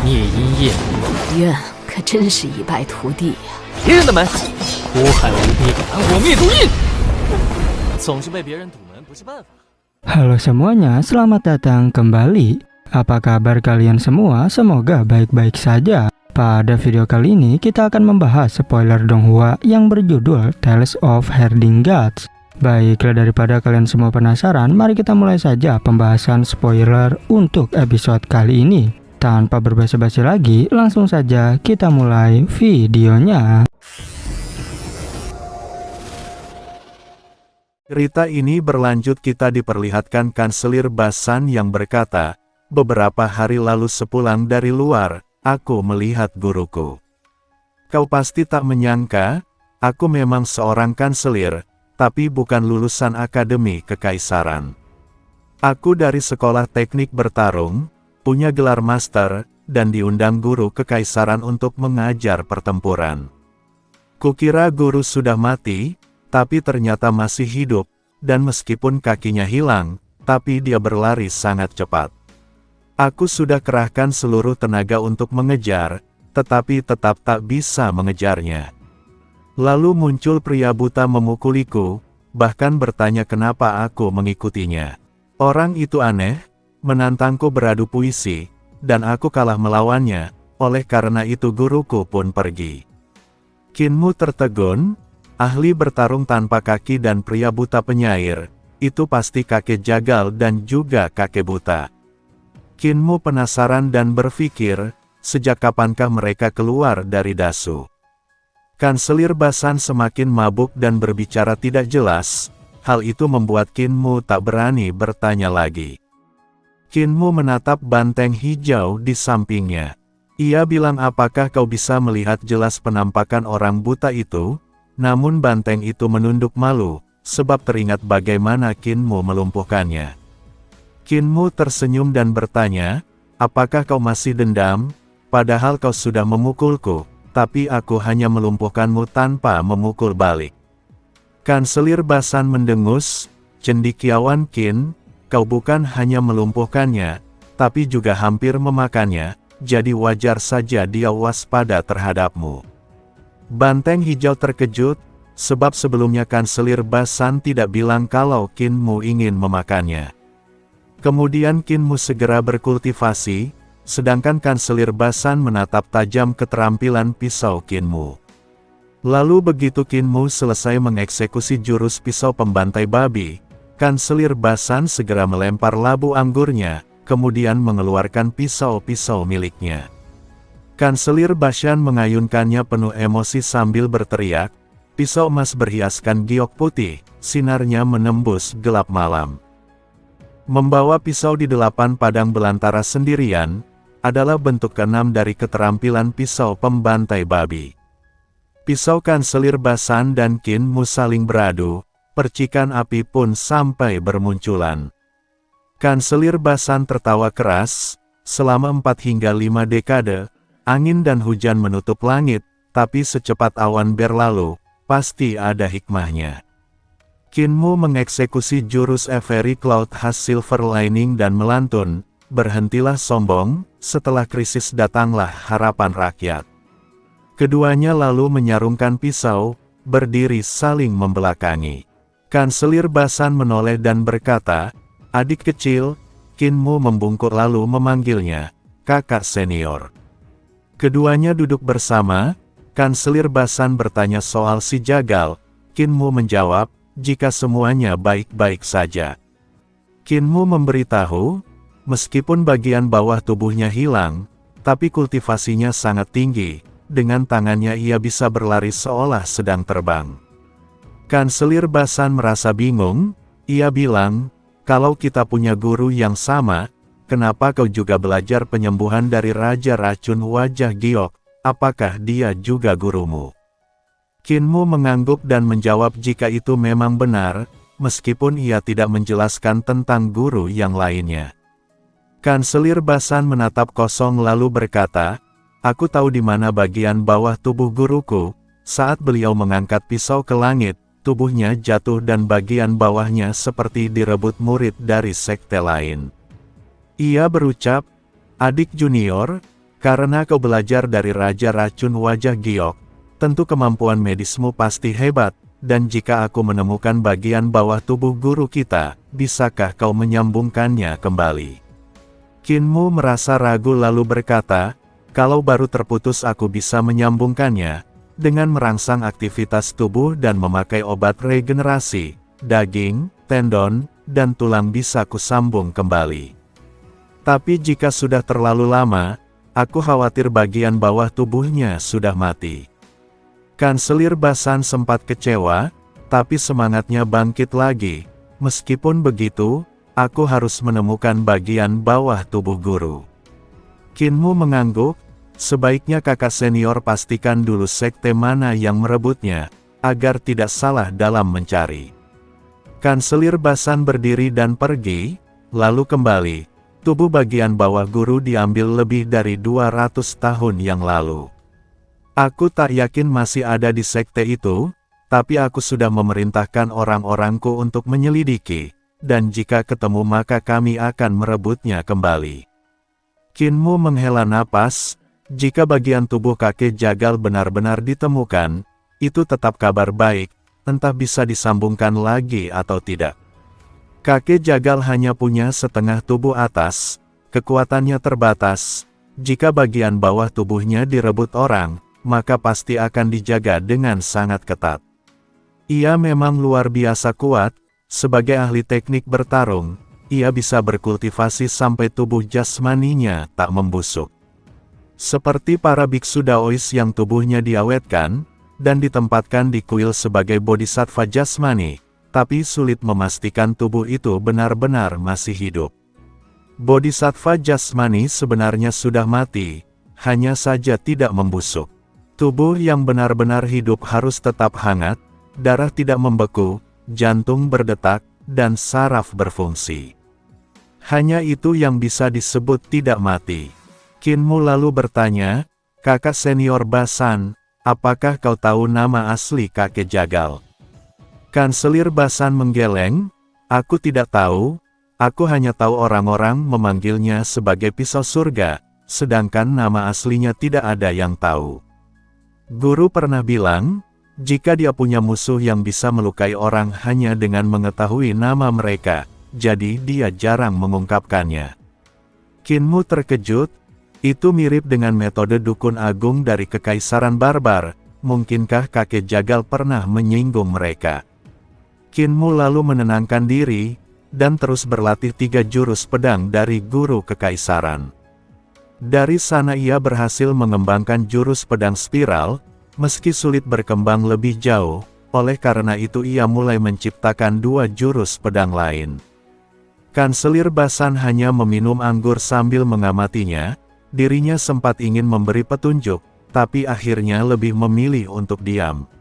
聂阴夜，渊可真是一败涂地呀！别人的门，祸害无边，挡我灭毒印。总是被别人堵门不是办法。Halo semuanya, selamat datang kembali. Apa kabar kalian semua? Semoga baik-baik saja. Pada video kali ini kita akan membahas spoiler Donghua yang berjudul Tales of Herding Gods. Baiklah, daripada kalian semua penasaran, mari kita mulai saja pembahasan spoiler untuk episode kali ini. Tanpa berbasa-basi lagi, langsung saja kita mulai videonya. Cerita ini berlanjut, kita diperlihatkan Kanselir Basan yang berkata, beberapa hari lalu sepulang dari luar, aku melihat guruku. Kau pasti tak menyangka, aku memang seorang kanselir, tapi bukan lulusan akademi kekaisaran. Aku dari sekolah teknik bertarung, punya gelar master, dan diundang guru kekaisaran untuk mengajar pertempuran. Kukira guru sudah mati, tapi ternyata masih hidup, dan meskipun kakinya hilang, tapi dia berlari sangat cepat. Aku sudah kerahkan seluruh tenaga untuk mengejar, tetapi tetap tak bisa mengejarnya. Lalu muncul pria buta memukuliku, bahkan bertanya kenapa aku mengikutinya. Orang itu aneh, menantangku beradu puisi, dan aku kalah melawannya, oleh karena itu guruku pun pergi. Kinmu tertegun, ahli bertarung tanpa kaki dan pria buta penyair, itu pasti kakek jagal dan juga kakek buta. Kinmu penasaran dan berpikir, sejak kapankah mereka keluar dari dasu? Kanselir Basan semakin mabuk dan berbicara tidak jelas, hal itu membuat Kinmu tak berani bertanya lagi. Kinmu menatap banteng hijau di sampingnya. Ia bilang, apakah kau bisa melihat jelas penampakan orang buta itu? Namun banteng itu menunduk malu, sebab teringat bagaimana Kinmu melumpuhkannya. Kinmu tersenyum dan bertanya, apakah kau masih dendam? Padahal kau sudah memukulku, tapi aku hanya melumpuhkanmu tanpa memukul balik. Kanselir Basan mendengus, cendekiawan Kin, kau bukan hanya melumpuhkannya, tapi juga hampir memakannya, jadi wajar saja dia waspada terhadapmu. Banteng hijau terkejut, sebab sebelumnya Kanselir Basan tidak bilang kalau Kinmu ingin memakannya. Kemudian Kinmu segera berkultivasi, sedangkan Kanselir Basan menatap tajam keterampilan pisau Kinmu. Lalu begitu Kinmu selesai mengeksekusi jurus pisau pembantai babi, Kanselir Basan segera melempar labu anggurnya, kemudian mengeluarkan pisau-pisau miliknya. Kanselir Basan mengayunkannya penuh emosi sambil berteriak, pisau emas berhiaskan giok putih, sinarnya menembus gelap malam. Membawa pisau di 8 padang belantara sendirian, adalah bentuk keenam dari keterampilan pisau pembantai babi. Pisau Kanselir Basan dan Kinmu saling beradu, percikan api pun sampai bermunculan. Kanselir Basan tertawa keras, selama 4 hingga 5 dekade, angin dan hujan menutup langit, tapi secepat awan berlalu, pasti ada hikmahnya. Kinmu mengeksekusi jurus Every Cloud Has Silver Lining dan melantun, berhentilah sombong, setelah krisis datanglah harapan rakyat. Keduanya lalu menyarungkan pisau, berdiri saling membelakangi. Kanselir Basan menoleh dan berkata, adik kecil. Kinmu membungkuk lalu memanggilnya, kakak senior. Keduanya duduk bersama, Kanselir Basan bertanya soal si jagal, Kinmu menjawab, jika semuanya baik-baik saja. Kinmu memberitahu, meskipun bagian bawah tubuhnya hilang, tapi kultivasinya sangat tinggi, dengan tangannya ia bisa berlari seolah sedang terbang. Kanselir Basan merasa bingung, ia bilang, kalau kita punya guru yang sama, kenapa kau juga belajar penyembuhan dari Raja Racun Wajah Giok? Apakah dia juga gurumu? Kinmu mengangguk dan menjawab jika itu memang benar, meskipun ia tidak menjelaskan tentang guru yang lainnya. Kanselir Basan menatap kosong lalu berkata, aku tahu di mana bagian bawah tubuh guruku. Saat beliau mengangkat pisau ke langit, tubuhnya jatuh dan bagian bawahnya seperti direbut murid dari sekte lain. Ia berucap, adik junior, Karena kau belajar dari Raja Racun Wajah Giok, tentu kemampuan medismu pasti hebat, dan jika aku menemukan bagian bawah tubuh guru kita, bisakah kau menyambungkannya kembali? Kinmu merasa ragu lalu berkata, kalau baru terputus aku bisa menyambungkannya, dengan merangsang aktivitas tubuh dan memakai obat regenerasi, daging, tendon, dan tulang bisa kusambung kembali. Tapi jika sudah terlalu lama, aku khawatir bagian bawah tubuhnya sudah mati. Kanselir Basan sempat kecewa, tapi semangatnya bangkit lagi. Meskipun begitu, aku harus menemukan bagian bawah tubuh guru. Kinmu mengangguk, sebaiknya kakak senior pastikan dulu sekte mana yang merebutnya, agar tidak salah dalam mencari. Kanselir Basan berdiri dan pergi, lalu kembali. Tubuh bagian bawah guru diambil lebih dari 200 tahun yang lalu. Aku tak yakin masih ada di sekte itu, tapi aku sudah memerintahkan orang-orangku untuk menyelidiki, dan jika ketemu maka kami akan merebutnya kembali. Kinmu menghela napas, jika bagian tubuh kakek jagal benar-benar ditemukan, itu tetap kabar baik, entah bisa disambungkan lagi atau tidak. Kakek jagal hanya punya setengah tubuh atas, kekuatannya terbatas. Jika bagian bawah tubuhnya direbut orang, maka pasti akan dijaga dengan sangat ketat. Ia memang luar biasa kuat, sebagai ahli teknik bertarung, ia bisa berkultivasi sampai tubuh jasmaninya tak membusuk. Seperti para biksu Daois yang tubuhnya diawetkan, dan ditempatkan di kuil sebagai bodhisattva jasmani, tapi sulit memastikan tubuh itu benar-benar masih hidup. Bodhisattva jasmani sebenarnya sudah mati, hanya saja tidak membusuk. Tubuh yang benar-benar hidup harus tetap hangat, darah tidak membeku, jantung berdetak, dan saraf berfungsi. Hanya itu yang bisa disebut tidak mati. Kinmu lalu bertanya, kakak senior Basan, apakah kau tahu nama asli kakek jagal? Kanselir Basan menggeleng, aku tidak tahu, aku hanya tahu orang-orang memanggilnya sebagai pisau surga, sedangkan nama aslinya tidak ada yang tahu. Guru pernah bilang, jika dia punya musuh yang bisa melukai orang hanya dengan mengetahui nama mereka, jadi dia jarang mengungkapkannya. Kinmu terkejut, itu mirip dengan metode dukun agung dari Kekaisaran Barbar, mungkinkah kakek jagal pernah menyinggung mereka? Kinmu lalu menenangkan diri, dan terus berlatih 3 jurus pedang dari guru kekaisaran. Dari sana ia berhasil mengembangkan jurus pedang spiral, meski sulit berkembang lebih jauh, oleh karena itu ia mulai menciptakan 2 jurus pedang lain. Kanselir Basan hanya meminum anggur sambil mengamatinya, dirinya sempat ingin memberi petunjuk, tapi akhirnya lebih memilih untuk diam.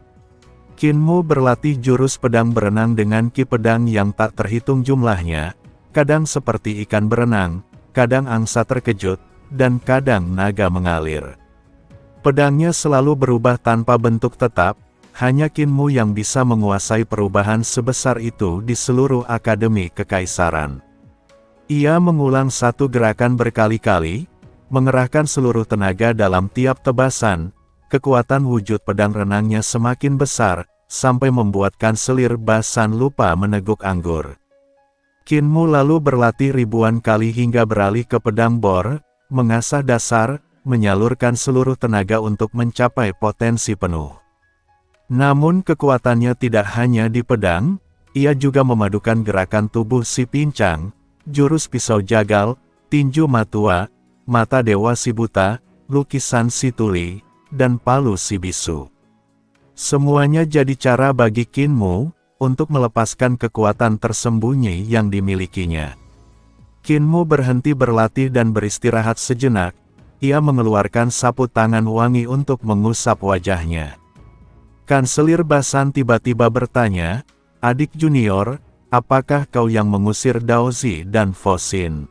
Kinmu berlatih jurus pedang berenang dengan ki pedang yang tak terhitung jumlahnya, kadang seperti ikan berenang, kadang angsa terkejut, dan kadang naga mengalir. Pedangnya selalu berubah tanpa bentuk tetap, hanya Kinmu yang bisa menguasai perubahan sebesar itu di seluruh akademi kekaisaran. Ia mengulang satu gerakan berkali-kali, mengerahkan seluruh tenaga dalam tiap tebasan. Kekuatan wujud pedang renangnya semakin besar, sampai membuat Kanselir Basan lupa meneguk anggur. Kinmu lalu berlatih ribuan kali hingga beralih ke pedang bor, mengasah dasar, menyalurkan seluruh tenaga untuk mencapai potensi penuh. Namun kekuatannya tidak hanya di pedang, ia juga memadukan gerakan tubuh si pincang, jurus pisau jagal, tinju matua, mata dewa si buta, lukisan si tuli, dan palu si bisu. Semuanya jadi cara bagi Kinmu untuk melepaskan kekuatan tersembunyi yang dimilikinya. Kinmu berhenti berlatih dan beristirahat sejenak. Ia mengeluarkan sapu tangan wangi untuk mengusap wajahnya. Kanselir Basan tiba-tiba bertanya, "Adik junior, apakah kau yang mengusir Daozi dan Fosin?"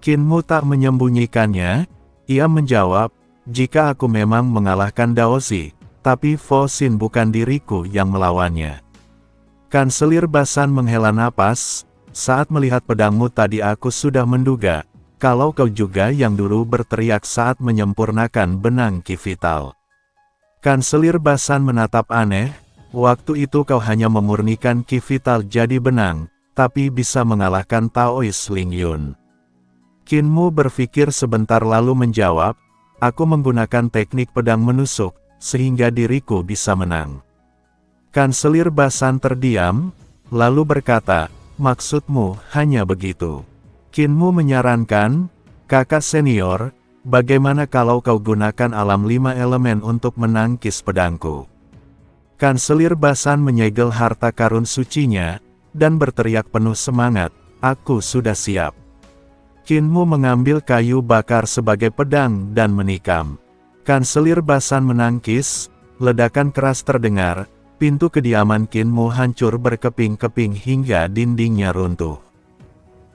Kinmu tak menyembunyikannya. Ia menjawab, "Jika aku memang mengalahkan Daozi, tapi Fosin bukan diriku yang melawannya." Kanselir Basan menghela napas, "Saat melihat pedangmu tadi aku sudah menduga, kalau kau juga yang dulu berteriak saat menyempurnakan benang Ki Vital. Kanselir Basan menatap aneh, waktu itu kau hanya memurnikan Ki Vital jadi benang, tapi bisa mengalahkan Taoist Ling Yun. Qin Mu berpikir sebentar lalu menjawab, aku menggunakan teknik pedang menusuk, sehingga diriku bisa menang. Kanselir Basan terdiam, lalu berkata, maksudmu hanya begitu. Qin Mu menyarankan, kakak senior, bagaimana kalau kau gunakan alam 5 elemen untuk menangkis pedangku? Kanselir Basan menyegel harta karun sucinya, dan berteriak penuh semangat, aku sudah siap. Qin Mu mengambil kayu bakar sebagai pedang dan menikam. Kanselir Basan menangkis, ledakan keras terdengar, pintu kediaman Qin Mu hancur berkeping-keping hingga dindingnya runtuh.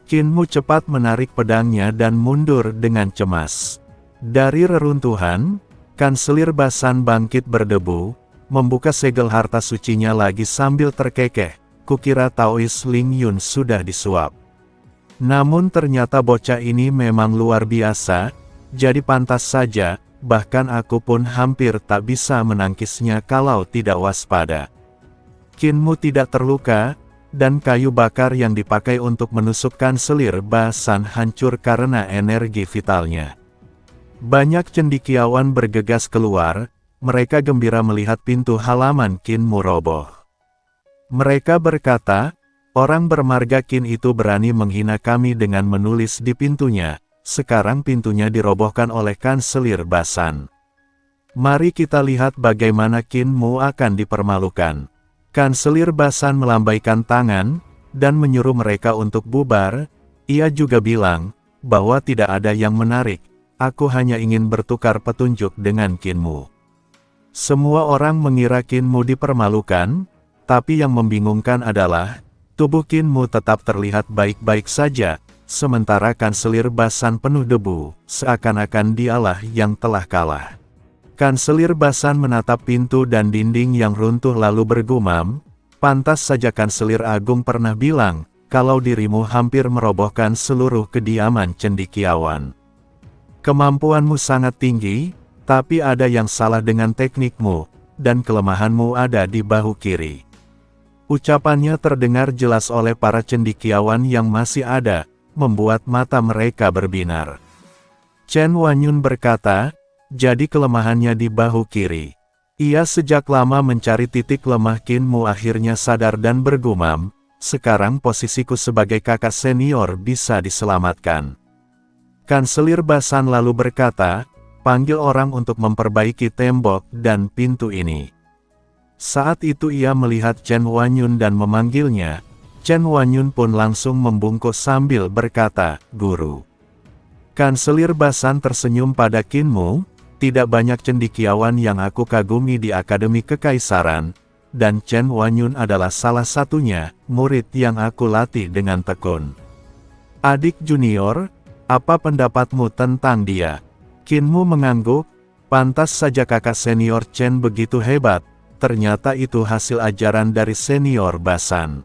Qin Mu cepat menarik pedangnya dan mundur dengan cemas. Dari reruntuhan, Kanselir Basan bangkit berdebu, membuka segel harta sucinya lagi sambil terkekeh, kukira Taoist Ling Yun sudah disuap. Namun ternyata bocah ini memang luar biasa, jadi pantas saja, bahkan aku pun hampir tak bisa menangkisnya kalau tidak waspada. Qin Mu tidak terluka, dan kayu bakar yang dipakai untuk menusuk Kanselir Basan hancur karena energi vitalnya. Banyak cendekiawan bergegas keluar, mereka gembira melihat pintu halaman Qin Mu roboh. Mereka berkata, orang bermarga Qin itu berani menghina kami dengan menulis di pintunya, sekarang pintunya dirobohkan oleh Kanselir Basan. Mari kita lihat bagaimana Qin Mu akan dipermalukan. Kanselir Basan melambaikan tangan, dan menyuruh mereka untuk bubar. Ia juga bilang, bahwa tidak ada yang menarik, aku hanya ingin bertukar petunjuk dengan Qin Mu. Semua orang mengira Qin Mu dipermalukan, tapi yang membingungkan adalah, tubuh Qin Mu tetap terlihat baik-baik saja, sementara Kanselir Basan penuh debu, seakan-akan dialah yang telah kalah. Kanselir Basan menatap pintu dan dinding yang runtuh lalu bergumam, pantas saja Kanselir Agung pernah bilang, kalau dirimu hampir merobohkan seluruh kediaman cendekiawan. Kemampuanmu sangat tinggi, tapi ada yang salah dengan teknikmu, dan kelemahanmu ada di bahu kiri. Ucapannya terdengar jelas oleh para cendekiawan yang masih ada, membuat mata mereka berbinar. Chen Wanyun berkata, jadi kelemahannya di bahu kiri. Ia sejak lama mencari titik lemah Qin Mu akhirnya sadar dan bergumam, sekarang posisiku sebagai kakak senior bisa diselamatkan. Kanselir Basan lalu berkata, panggil orang untuk memperbaiki tembok dan pintu ini. Saat itu ia melihat Chen Wanyun dan memanggilnya. Chen Wanyun pun langsung membungkuk sambil berkata, Guru. Kanselir Basan tersenyum pada Qin Mu, tidak banyak cendekiawan yang aku kagumi di Akademi Kekaisaran, dan Chen Wanyun adalah salah satunya, murid yang aku latih dengan tekun. Adik junior, apa pendapatmu tentang dia? Qin Mu mengangguk, pantas saja kakak senior Chen begitu hebat. Ternyata itu hasil ajaran dari senior Basan.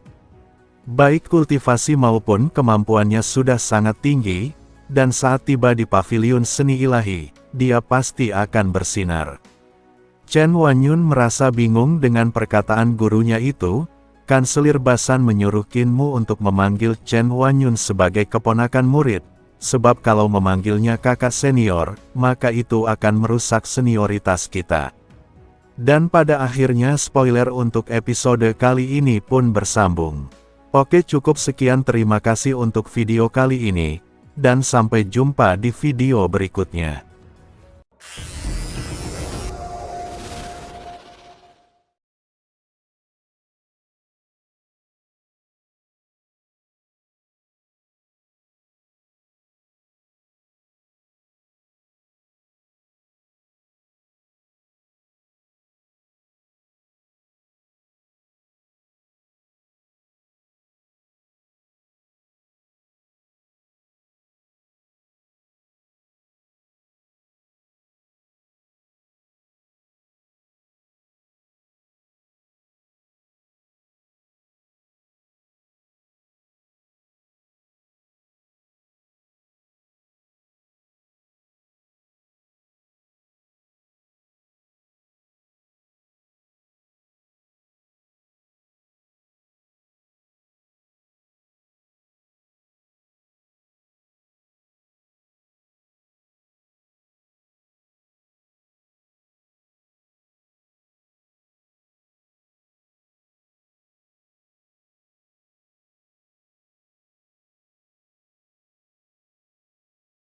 Baik kultivasi maupun kemampuannya sudah sangat tinggi, dan saat tiba di paviliun seni ilahi, dia pasti akan bersinar. Chen Wanyun merasa bingung dengan perkataan gurunya itu. Kanselir Basan menyuruh Qin Mu untuk memanggil Chen Wanyun sebagai keponakan murid, sebab kalau memanggilnya kakak senior, maka itu akan merusak senioritas kita. Dan pada akhirnya spoiler untuk episode kali ini pun bersambung. Oke, cukup sekian, terima kasih untuk video kali ini, dan sampai jumpa di video berikutnya.